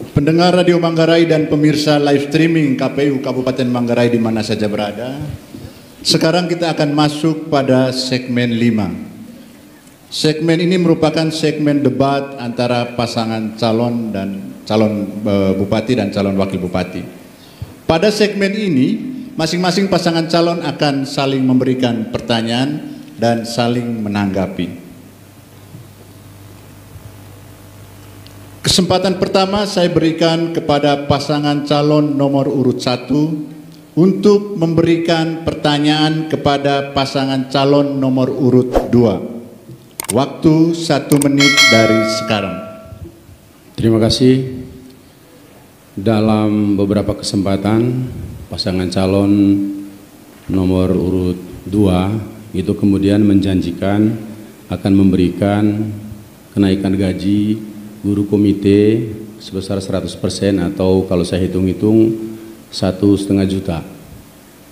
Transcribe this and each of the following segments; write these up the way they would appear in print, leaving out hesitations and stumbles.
Pendengar Radio Manggarai dan pemirsa live streaming KPU Kabupaten Manggarai di mana saja berada. Sekarang kita akan masuk pada segmen 5. Segmen ini merupakan segmen debat antara pasangan calon bupati dan calon wakil bupati. Pada segmen ini, masing-masing pasangan calon akan saling memberikan pertanyaan dan saling menanggapi. Kesempatan pertama saya berikan kepada pasangan calon nomor urut 1 untuk memberikan pertanyaan kepada pasangan calon nomor urut 2. Waktu 1 menit dari sekarang. Terima kasih. Dalam beberapa kesempatan pasangan calon nomor urut 2 itu kemudian menjanjikan akan memberikan kenaikan gaji guru komite sebesar 100% atau kalau saya hitung-hitung 1,5 juta.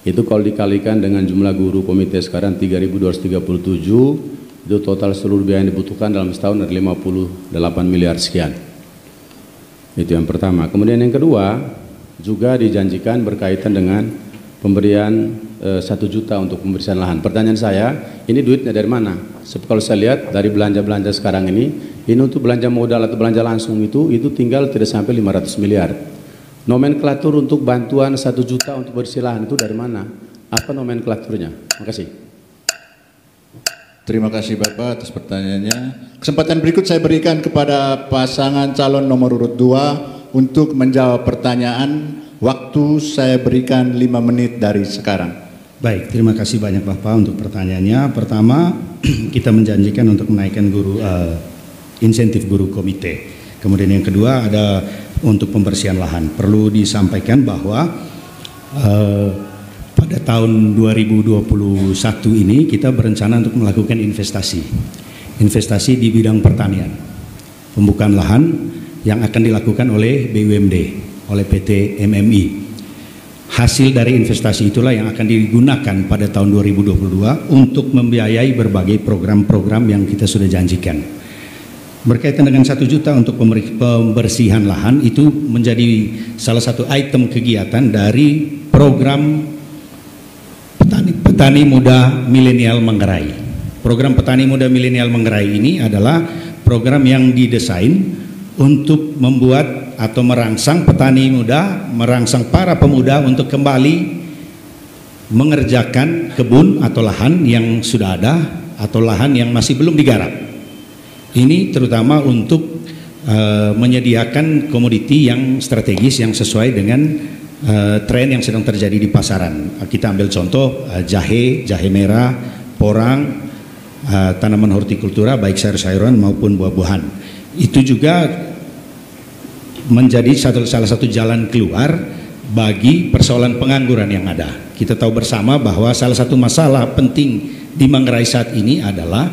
Itu kalau dikalikan dengan jumlah guru komite sekarang 3.237, itu total seluruh biaya yang dibutuhkan dalam setahun ada 58 miliar sekian. Itu yang pertama. Kemudian yang kedua juga dijanjikan berkaitan dengan pemberian 1 juta untuk pembersihan lahan. Pertanyaan saya, ini duitnya dari mana? Kalau saya lihat dari belanja-belanja sekarang ini untuk belanja modal atau belanja langsung itu tinggal tidak sampai 500 miliar. Nomenklatur untuk bantuan 1 juta untuk bersih lahan itu dari mana? Apa nomenklaturnya? Terima kasih. Terima kasih Bapak atas pertanyaannya. Kesempatan berikut saya berikan kepada pasangan calon nomor urut 2 untuk menjawab pertanyaan. Waktu saya berikan 5 menit dari sekarang. Baik, terima kasih banyak Bapak untuk pertanyaannya. Pertama, kita menjanjikan untuk menaikkan insentif guru komite. Kemudian yang kedua ada untuk pembersihan lahan. Perlu disampaikan bahwa pada tahun 2021 ini kita berencana untuk melakukan investasi di bidang pertanian, pembukaan lahan yang akan dilakukan oleh BUMD, oleh PT MMI. Hasil dari investasi itulah yang akan digunakan pada tahun 2022 untuk membiayai berbagai program-program yang kita sudah janjikan. Berkaitan dengan 1 juta untuk pembersihan lahan itu menjadi salah satu item kegiatan dari program Petani Muda Milenial Manggarai. Program Petani Muda Milenial Manggarai ini adalah program yang didesain untuk membuat atau merangsang petani muda, merangsang para pemuda untuk kembali mengerjakan kebun atau lahan yang sudah ada atau lahan yang masih belum digarap. Ini terutama untuk menyediakan komoditi yang strategis yang sesuai dengan tren yang sedang terjadi di pasaran. Kita ambil contoh jahe merah, porang, tanaman hortikultura baik sayur-sayuran maupun buah-buahan. Itu juga menjadi salah satu jalan keluar bagi persoalan pengangguran yang ada. Kita tahu bersama bahwa salah satu masalah penting di Manggarai saat ini adalah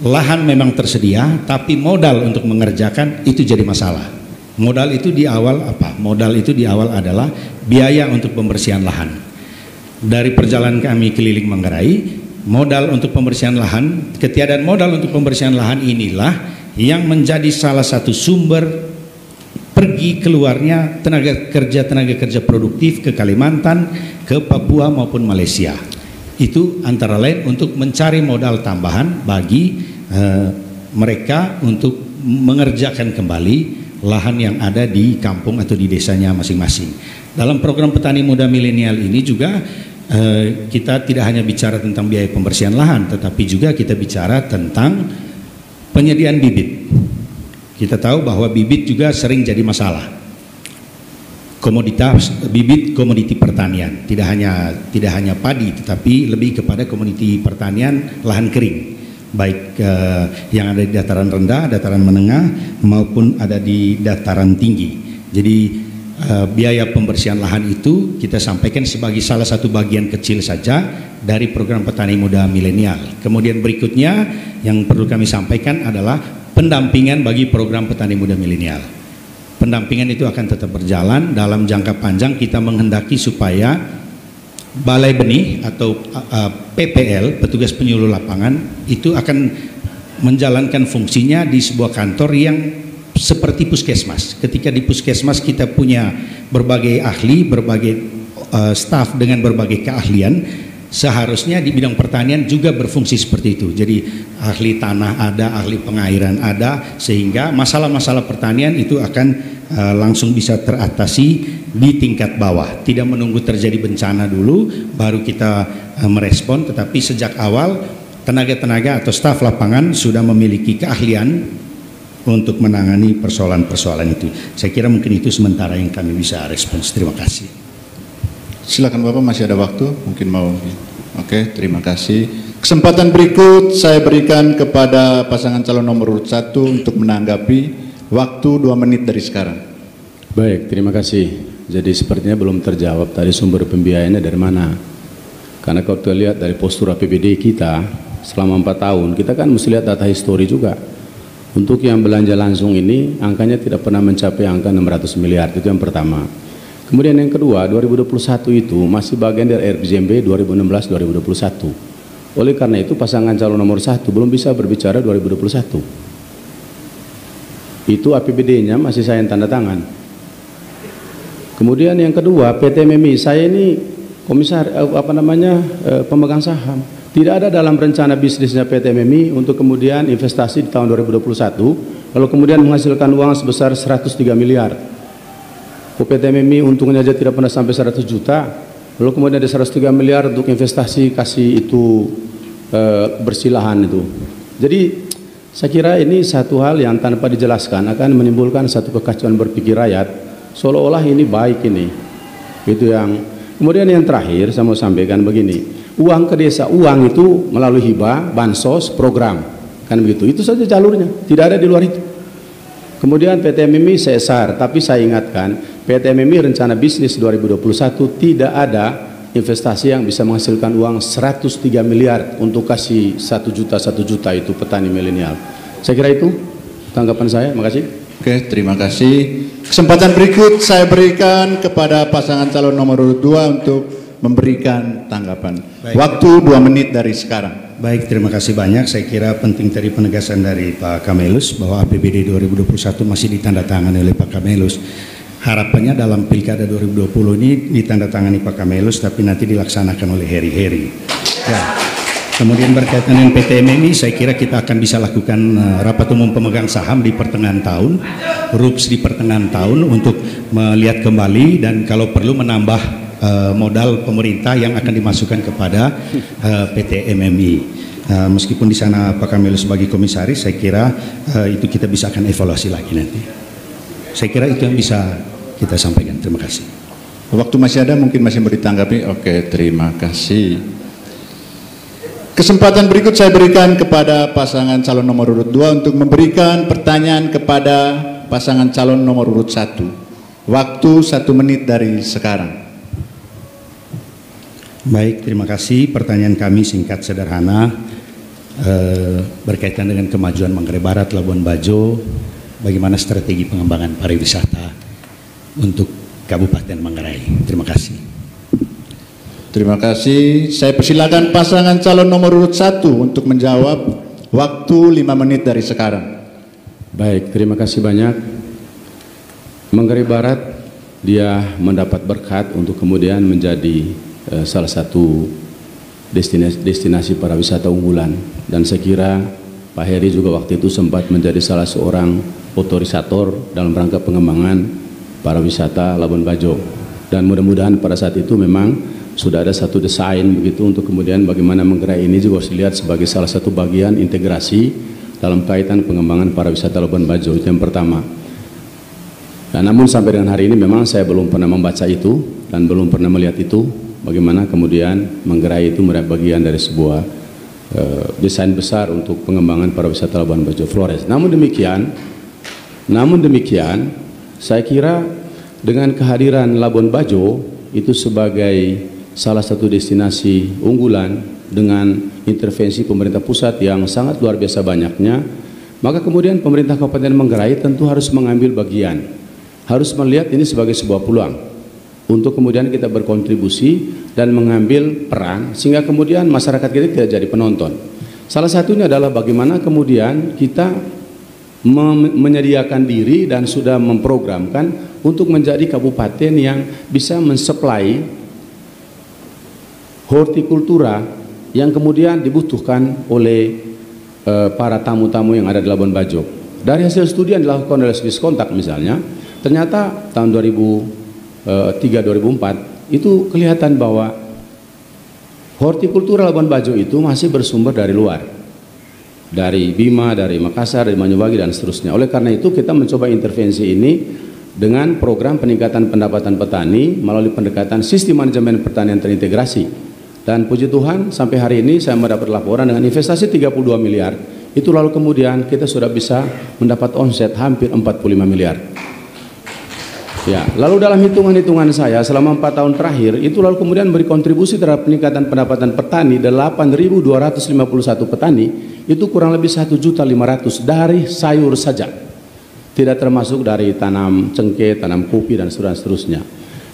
lahan memang tersedia, tapi modal untuk mengerjakan itu jadi masalah. Modal itu di awal apa? Modal itu di awal adalah biaya untuk pembersihan lahan. Dari perjalanan kami keliling Manggarai, modal untuk pembersihan lahan, ketiadaan modal untuk pembersihan lahan inilah yang menjadi salah satu sumber pergi keluarnya tenaga kerja produktif ke Kalimantan, ke Papua maupun Malaysia. Itu antara lain untuk mencari modal tambahan bagi mereka untuk mengerjakan kembali lahan yang ada di kampung atau di desanya masing-masing. Dalam program Petani Muda Milenial ini juga kita tidak hanya bicara tentang biaya pembersihan lahan, tetapi juga kita bicara tentang penyediaan bibit. Kita tahu bahwa bibit juga sering jadi masalah. Komoditi pertanian tidak hanya padi, tetapi lebih kepada komoditi pertanian lahan kering, baik yang ada di dataran rendah, dataran menengah maupun ada di dataran tinggi. Jadi biaya pembersihan lahan itu kita sampaikan sebagai salah satu bagian kecil saja dari program Petani Muda Milenial. Kemudian berikutnya yang perlu kami sampaikan adalah pendampingan bagi program Petani Muda Milenial. Pendampingan itu akan tetap berjalan. Dalam jangka panjang kita menghendaki supaya Balai Benih atau PPL, petugas penyuluh lapangan, itu akan menjalankan fungsinya di sebuah kantor yang seperti puskesmas. Ketika di puskesmas kita punya berbagai ahli, berbagai staf dengan berbagai keahlian, seharusnya di bidang pertanian juga berfungsi seperti itu. Jadi ahli tanah ada, ahli pengairan ada, sehingga masalah-masalah pertanian itu akan langsung bisa teratasi di tingkat bawah. Tidak menunggu terjadi bencana dulu baru kita merespon, tetapi sejak awal tenaga-tenaga atau staf lapangan sudah memiliki keahlian untuk menangani persoalan-persoalan itu. Saya kira mungkin itu sementara yang kami bisa respons. Terima kasih. Silakan Bapak, masih ada waktu, mungkin mau. Oke, terima kasih. Kesempatan berikut saya berikan kepada pasangan calon nomor urut 1 untuk menanggapi. Waktu 2 menit dari sekarang. Baik, terima kasih. Jadi sepertinya belum terjawab tadi sumber pembiayaannya dari mana. Karena kalau kita lihat dari postur APBD kita selama 4 tahun, kita kan mesti lihat data histori juga. Untuk yang belanja langsung ini, angkanya tidak pernah mencapai angka 600 miliar, itu yang pertama. Kemudian yang kedua, 2021 itu masih bagian dari RPJMD 2016-2021. Oleh karena itu pasangan calon nomor 1 belum bisa berbicara 2021. Itu APBD-nya masih saya yang tanda tangan. Kemudian yang kedua, PT MMI, saya ini pemegang saham. Tidak ada dalam rencana bisnisnya PT MMI untuk kemudian investasi di tahun 2021, lalu kemudian menghasilkan uang sebesar 103 miliar. PT MMI untungnya aja tidak pernah sampai 100 juta, lalu kemudian ada 103 miliar untuk investasi kasih itu bersilahan itu. Jadi saya kira ini satu hal yang tanpa dijelaskan akan menimbulkan satu kekacauan berpikir rakyat, seolah-olah ini baik ini. Itu yang. Kemudian yang terakhir saya mau sampaikan begini, uang ke desa, uang itu melalui hibah, bansos, program, kan begitu. Itu saja jalurnya, tidak ada di luar itu. Kemudian PT MMI CSR, tapi saya ingatkan, PT MMI rencana bisnis 2021 tidak ada investasi yang bisa menghasilkan uang 103 miliar untuk kasih 1 juta itu petani milenial. Saya kira itu tanggapan saya. Makasih. Oke, terima kasih. Kesempatan berikut saya berikan kepada pasangan calon nomor urut 2 untuk memberikan tanggapan. Baik. Waktu 2 menit dari sekarang. Baik, terima kasih banyak. Saya kira penting tadi penegasan dari Pak Kamelus bahwa APBD 2021 masih ditandatangani oleh Pak Kamelus. Harapannya dalam Pilkada 2020 ini ditandatangani Pak Kamelus, tapi nanti dilaksanakan oleh Heri. Ya. Kemudian berkaitan dengan PT MMI, saya kira kita akan bisa lakukan rapat umum pemegang saham di pertengahan tahun, RUPS di pertengahan tahun untuk melihat kembali dan kalau perlu menambah modal pemerintah yang akan dimasukkan kepada PT MMI. Meskipun di sana Pak Kamelus sebagai komisaris, saya kira itu kita bisa akan evaluasi lagi nanti. Saya kira itu yang bisa kita sampaikan. Terima kasih. Waktu masih ada, mungkin masih mau ditanggapi. Oke, terima kasih. Kesempatan berikut saya berikan kepada pasangan calon nomor urut 2 untuk memberikan pertanyaan kepada pasangan calon nomor urut 1. Waktu 1 menit dari sekarang. Baik, terima kasih. Pertanyaan kami singkat sederhana berkaitan dengan kemajuan Manggarai Barat, Labuan Bajo. Bagaimana strategi pengembangan pariwisata untuk Kabupaten Manggarai? Terima kasih. Terima kasih. Saya persilakan pasangan calon nomor urut 1 untuk menjawab. Waktu 5 menit dari sekarang. Baik, terima kasih banyak. Manggarai Barat dia mendapat berkat untuk kemudian menjadi salah satu destinasi pariwisata unggulan, dan saya kira Pak Heri juga waktu itu sempat menjadi salah seorang otorisator dalam rangka pengembangan pariwisata Labuan Bajo, dan mudah-mudahan pada saat itu memang sudah ada satu desain begitu untuk kemudian bagaimana Manggarai ini juga harus dilihat sebagai salah satu bagian integrasi dalam kaitan pengembangan pariwisata Labuan Bajo. Itu yang pertama. Nah, namun sampai dengan hari ini memang saya belum pernah membaca itu dan belum pernah melihat itu bagaimana kemudian Manggarai itu merupakan bagian dari sebuah desain besar untuk pengembangan pariwisata Labuan Bajo Flores. Namun demikian, saya kira dengan kehadiran Labuan Bajo itu sebagai salah satu destinasi unggulan dengan intervensi pemerintah pusat yang sangat luar biasa banyaknya, maka kemudian pemerintah Kabupaten Manggarai tentu harus mengambil bagian, harus melihat ini sebagai sebuah peluang untuk kemudian kita berkontribusi dan mengambil peran sehingga kemudian masyarakat kita tidak jadi penonton. Salah satunya adalah bagaimana kemudian kita menyediakan diri dan sudah memprogramkan untuk menjadi kabupaten yang bisa mensuplai hortikultura yang kemudian dibutuhkan oleh para tamu-tamu yang ada di Labuan Bajo. Dari hasil studi yang dilakukan oleh Swiscontact misalnya, ternyata tahun 2003-2004 itu kelihatan bahwa hortikultura Labuan Bajo itu masih bersumber dari luar, dari Bima, dari Makassar, dari Banyuwangi dan seterusnya. Oleh karena itu kita mencoba intervensi ini dengan program peningkatan pendapatan petani melalui pendekatan sistem manajemen pertanian terintegrasi. Dan puji Tuhan sampai hari ini saya mendapat laporan dengan investasi 32 miliar. Itu lalu kemudian kita sudah bisa mendapat omset hampir 45 miliar. Ya, lalu dalam hitungan-hitungan saya selama 4 tahun terakhir itu lalu kemudian beri kontribusi terhadap peningkatan pendapatan petani 8.251 petani itu kurang lebih 1.500.000 dari sayur saja. Tidak termasuk dari tanam cengkeh, tanam kopi dan seterusnya.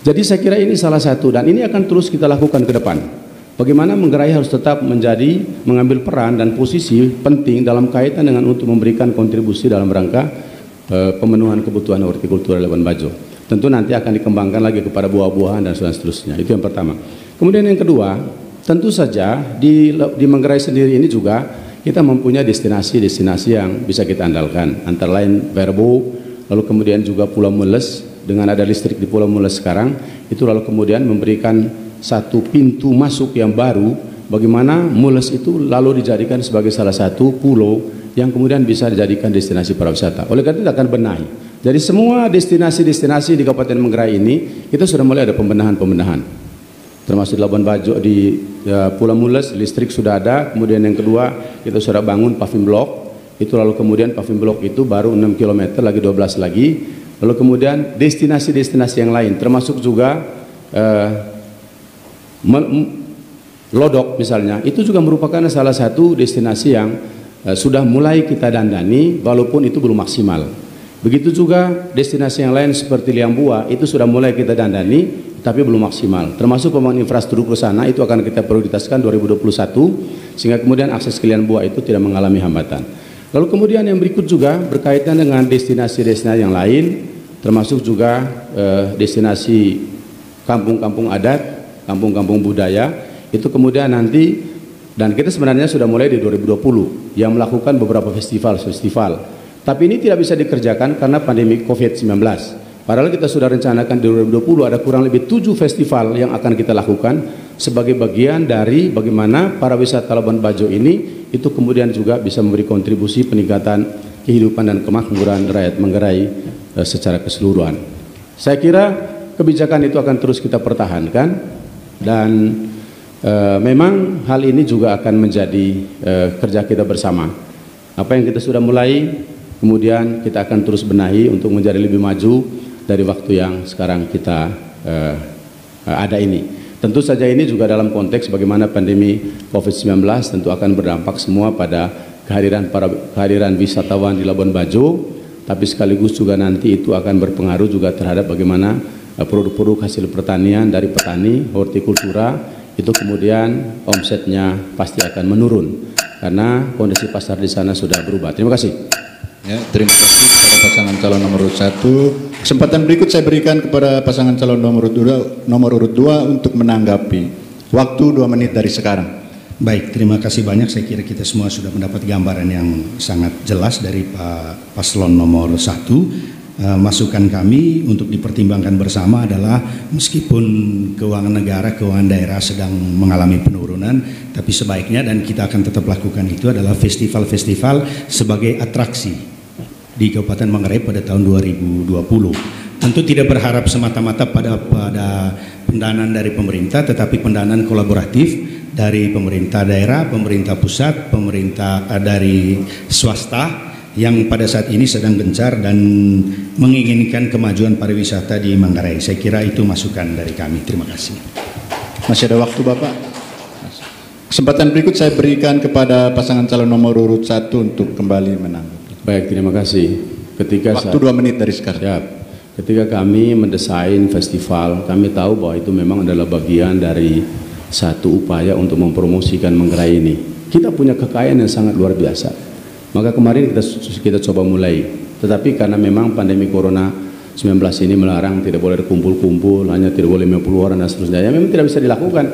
Jadi saya kira ini salah satu dan ini akan terus kita lakukan ke depan. Bagaimana Manggarai harus tetap mengambil peran dan posisi penting dalam kaitan dengan untuk memberikan kontribusi dalam rangka pemenuhan kebutuhan hortikultura Labuan Bajo. Tentu nanti akan dikembangkan lagi kepada buah-buahan dan seterusnya. Itu yang pertama. Kemudian yang kedua, tentu saja di Manggarai sendiri ini juga kita mempunyai destinasi-destinasi yang bisa kita andalkan. Antara lain Verbo, lalu kemudian juga Pulau Mules. Dengan ada listrik di Pulau Mules sekarang, itu lalu kemudian memberikan satu pintu masuk yang baru bagaimana Mules itu lalu dijadikan sebagai salah satu pulau yang kemudian bisa dijadikan destinasi pariwisata. Oleh karena itu akan benahi. Jadi semua destinasi-destinasi di Kabupaten Manggarai ini kita sudah mulai ada pembenahan. Termasuk di Labuan Bajo di Pulau Mules listrik sudah ada. Kemudian yang kedua kita sudah bangun paving block. Itu lalu kemudian paving block itu baru 6 km lagi 12 lagi. Lalu kemudian destinasi-destinasi yang lain termasuk juga Lodok misalnya itu juga merupakan salah satu destinasi yang sudah mulai kita dandani walaupun itu belum maksimal. Begitu juga destinasi yang lain seperti Liambua itu sudah mulai kita dandani tapi belum maksimal. Termasuk pembangunan infrastruktur ke sana itu akan kita prioritaskan 2021 sehingga kemudian akses ke Liambua itu tidak mengalami hambatan. Lalu kemudian yang berikut juga berkaitan dengan destinasi-destinasi yang lain termasuk juga destinasi kampung-kampung adat, kampung-kampung budaya, itu kemudian nanti, dan kita sebenarnya sudah mulai di 2020, yang melakukan beberapa festival. Tapi ini tidak bisa dikerjakan karena pandemi COVID-19. Padahal kita sudah rencanakan di 2020 ada kurang lebih 7 festival yang akan kita lakukan sebagai bagian dari bagaimana para wisata Labuan Bajo ini, itu kemudian juga bisa memberi kontribusi peningkatan kehidupan dan kemakmuran rakyat Manggarai secara keseluruhan. Saya kira kebijakan itu akan terus kita pertahankan. Dan memang hal ini juga akan menjadi kerja kita bersama. Apa yang kita sudah mulai, kemudian kita akan terus benahi untuk menjadi lebih maju dari waktu yang sekarang kita ada ini. Tentu saja ini juga dalam konteks bagaimana pandemi COVID-19 tentu akan berdampak semua pada kehadiran wisatawan di Labuan Bajo, tapi sekaligus juga nanti itu akan berpengaruh juga terhadap bagaimana produk-produk hasil pertanian dari petani hortikultura itu kemudian omsetnya pasti akan menurun karena kondisi pasar di sana sudah berubah. Terima kasih. Ya, terima kasih kepada pasangan calon nomor urut 1. Kesempatan berikut saya berikan kepada pasangan calon nomor urut 2 untuk menanggapi. Waktu 2 menit dari sekarang. Baik, terima kasih banyak. Saya kira kita semua sudah mendapat gambaran yang sangat jelas dari Pak Paslon nomor 1. Masukan kami untuk dipertimbangkan bersama adalah meskipun keuangan negara, keuangan daerah sedang mengalami penurunan, tapi sebaiknya dan kita akan tetap lakukan itu adalah festival-festival sebagai atraksi di Kabupaten Manggarai pada tahun 2020. Tentu tidak berharap semata-mata pada pendanaan dari pemerintah, tetapi pendanaan kolaboratif dari pemerintah daerah, pemerintah pusat, pemerintah dari swasta yang pada saat ini sedang gencar dan menginginkan kemajuan pariwisata di Manggarai. Saya kira itu masukan dari kami. Terima kasih. Masih ada waktu Bapak. Kesempatan berikut saya berikan kepada pasangan calon nomor urut 1 untuk kembali menanggapi. Baik, terima kasih. Waktu 2 menit dari sekarang. Siap. Ketika kami mendesain festival, kami tahu bahwa itu memang adalah bagian dari satu upaya untuk mempromosikan Manggarai ini. Kita punya kekayaan yang sangat luar biasa. Maka kemarin kita coba mulai, tetapi karena memang pandemi Corona 19 ini melarang, tidak boleh kumpul-kumpul, hanya tidak boleh 50 orang dan seterusnya, ya memang tidak bisa dilakukan.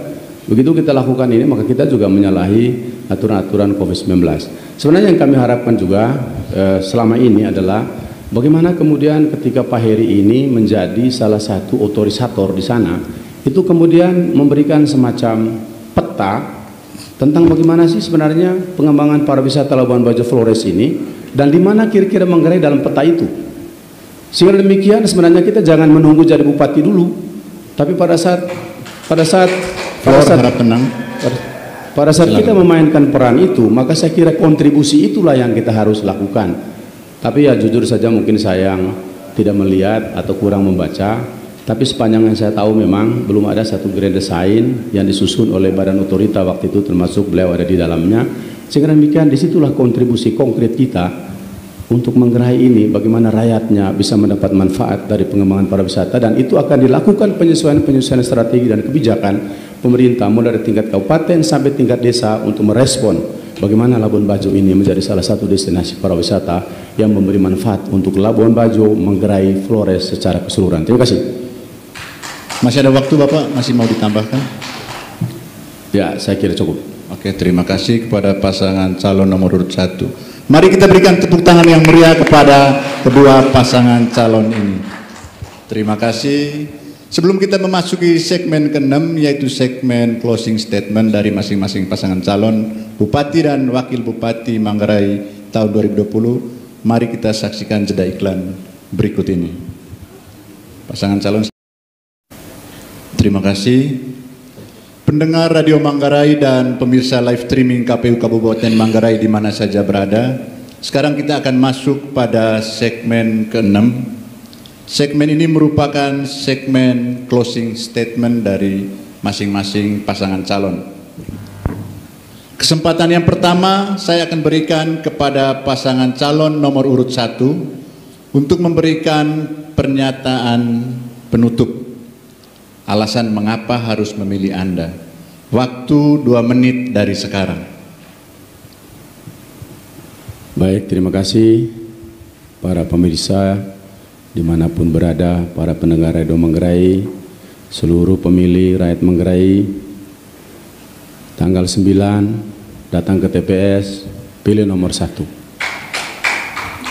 Begitu kita lakukan ini, maka kita juga menyalahi aturan-aturan COVID-19. Sebenarnya yang kami harapkan juga selama ini adalah bagaimana kemudian ketika Pak Heri ini menjadi salah satu otorisator di sana, itu kemudian memberikan semacam peta tentang bagaimana sih sebenarnya pengembangan pariwisata Labuan Bajo Flores ini, dan di mana kira-kira Manggarai dalam peta itu. Sehingga demikian sebenarnya kita jangan menunggu jadi bupati dulu, tapi pada saat kita memainkan peran itu, maka saya kira kontribusi itulah yang kita harus lakukan. Tapi ya jujur saja mungkin saya yang tidak melihat atau kurang membaca. Tapi sepanjang yang saya tahu memang belum ada satu grand design yang disusun oleh badan otorita waktu itu, termasuk beliau ada di dalamnya. Sehingga demikian disitulah kontribusi konkret kita untuk Manggarai ini, bagaimana rakyatnya bisa mendapat manfaat dari pengembangan pariwisata, dan itu akan dilakukan penyesuaian strategi dan kebijakan pemerintah mulai dari tingkat kabupaten sampai tingkat desa untuk merespon bagaimana Labuan Bajo ini menjadi salah satu destinasi pariwisata yang memberi manfaat untuk Labuan Bajo, Manggarai, Flores secara keseluruhan. Terima kasih. Masih ada waktu Bapak, masih mau ditambahkan? Ya, saya kira cukup. Oke, terima kasih kepada pasangan calon nomor urut 1. Mari kita berikan tepuk tangan yang meriah kepada kedua pasangan calon ini. Terima kasih. Sebelum kita memasuki segmen ke-6, yaitu segmen closing statement dari masing-masing pasangan calon Bupati dan Wakil Bupati Manggarai tahun 2020, mari kita saksikan jeda iklan berikut ini. Pasangan calon. Terima kasih. Pendengar Radio Manggarai dan pemirsa live streaming KPU Kabupaten Manggarai di mana saja berada. Sekarang kita akan masuk pada segmen ke-6. Segmen ini merupakan segmen closing statement dari masing-masing pasangan calon. Kesempatan yang pertama saya akan berikan kepada pasangan calon nomor urut 1 untuk memberikan pernyataan penutup. Alasan mengapa harus memilih Anda. Waktu 2 menit dari sekarang. Baik, terima kasih para pemirsa dimanapun berada, para pendengar Radio Manggarai, seluruh pemilih rakyat Manggarai. Tanggal 9 datang ke TPS, pilih nomor 1.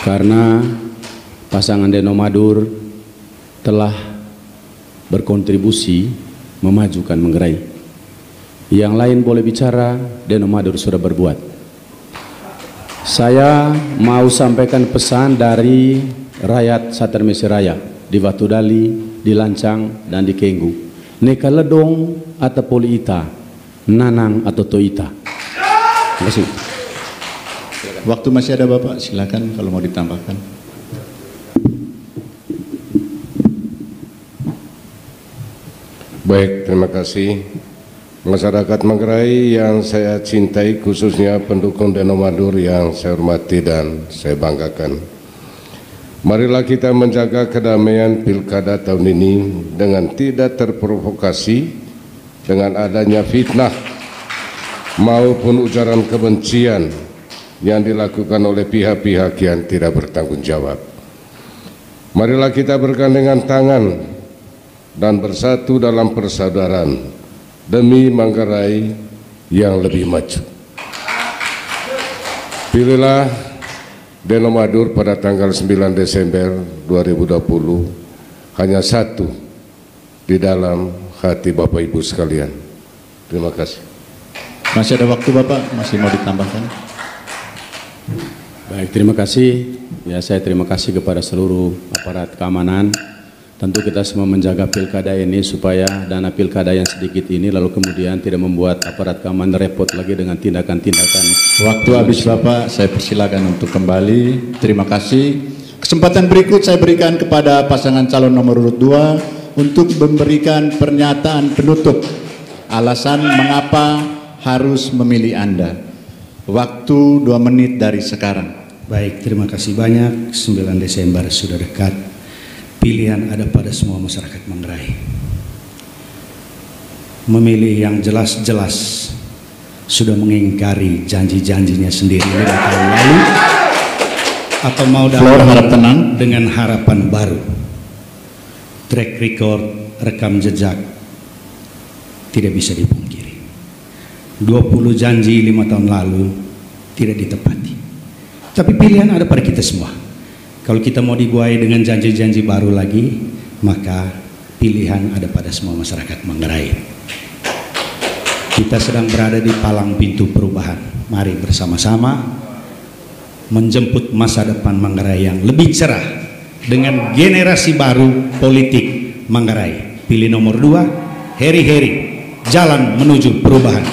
Karena pasangan Deno Madur telah berkontribusi memajukan Manggarai. Yang lain boleh bicara, Deno Madur sudah berbuat. Saya mau sampaikan pesan dari rakyat Satermesi Raya di Batu Dali, di Lancang, dan di Kenggu. Neka ledong atau poliita, nanang atau toita. Terima kasih. Waktu masih ada Bapak, silakan kalau mau ditambahkan. Baik, terima kasih. Masyarakat Manggarai yang saya cintai, khususnya pendukung Deno Madur yang saya hormati dan saya banggakan. Marilah kita menjaga kedamaian pilkada tahun ini dengan tidak terprovokasi dengan adanya fitnah maupun ujaran kebencian yang dilakukan oleh pihak-pihak yang tidak bertanggung jawab. Marilah kita bergandengan tangan dan bersatu dalam persaudaraan demi Manggarai yang lebih maju. Pilihlah Deno Madur pada tanggal 9 Desember 2020, hanya satu di dalam hati Bapak Ibu sekalian. Terima kasih. Masih ada waktu Bapak, masih mau ditambahkan? Baik, terima kasih. Ya, saya terima kasih kepada seluruh aparat keamanan. Tentu kita semua menjaga pilkada ini supaya dana pilkada yang sedikit ini lalu kemudian tidak membuat aparat keamanan repot lagi dengan tindakan-tindakan. Waktu habis Bapak, saya persilakan untuk kembali. Terima kasih. Kesempatan berikut saya berikan kepada pasangan calon nomor urut 2 untuk memberikan pernyataan penutup. Alasan mengapa harus memilih Anda. Waktu 2 menit dari sekarang. Baik, terima kasih banyak. 9 Desember sudah dekat. Pilihan ada pada semua masyarakat Manggarai. Memilih yang jelas-jelas sudah mengingkari janji-janjinya sendiri 5 tahun lalu, atau mau datang dengan harapan baru. Track record, rekam jejak tidak bisa dipungkiri. 20 janji 5 tahun lalu tidak ditepati. Tapi pilihan ada pada kita semua. Kalau kita mau dibuai dengan janji-janji baru lagi, maka pilihan ada pada semua masyarakat Manggarai. Kita sedang berada di palang pintu perubahan. Mari bersama-sama menjemput masa depan Manggarai yang lebih cerah dengan generasi baru politik Manggarai. Pilih nomor 2, Heri Heri, jalan menuju perubahan.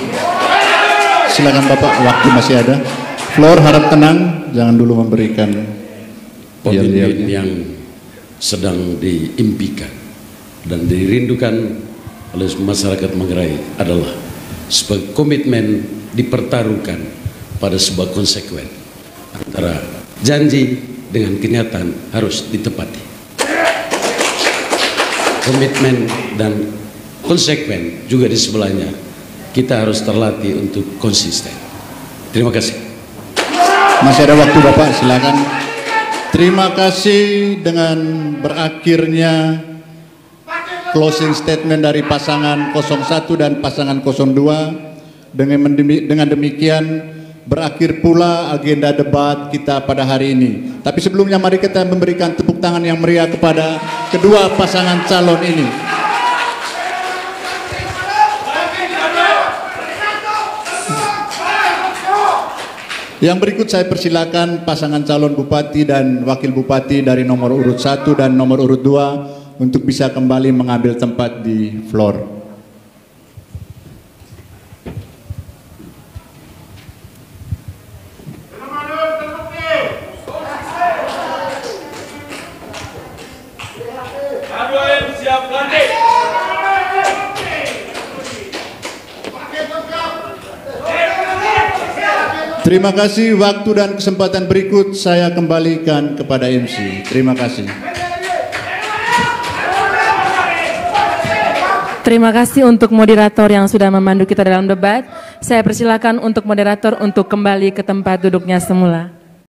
Silakan Bapak, waktu masih ada. Floor harap tenang, jangan dulu memberikan pemimpin yang sedang diimpikan dan dirindukan oleh masyarakat Manggarai adalah sebagai komitmen dipertaruhkan pada sebuah konsekuen antara janji dengan kenyataan harus ditepati. Komitmen dan konsekuen juga di sebelahnya. Kita harus terlatih untuk konsisten. Terima kasih. Masih ada waktu Bapak, silakan. Terima kasih. Dengan berakhirnya closing statement dari pasangan 01 dan pasangan 02, dengan demikian berakhir pula agenda debat kita pada hari ini. Tapi sebelumnya mari kita memberikan tepuk tangan yang meriah kepada kedua pasangan calon ini. Yang berikut saya persilakan pasangan calon bupati dan wakil bupati dari nomor urut 1 dan nomor urut 2 untuk bisa kembali mengambil tempat di floor. Terima kasih. Waktu dan kesempatan berikut saya kembalikan kepada MC. Terima kasih. Terima kasih untuk moderator yang sudah memandu kita dalam debat. Saya persilakan untuk moderator untuk kembali ke tempat duduknya semula.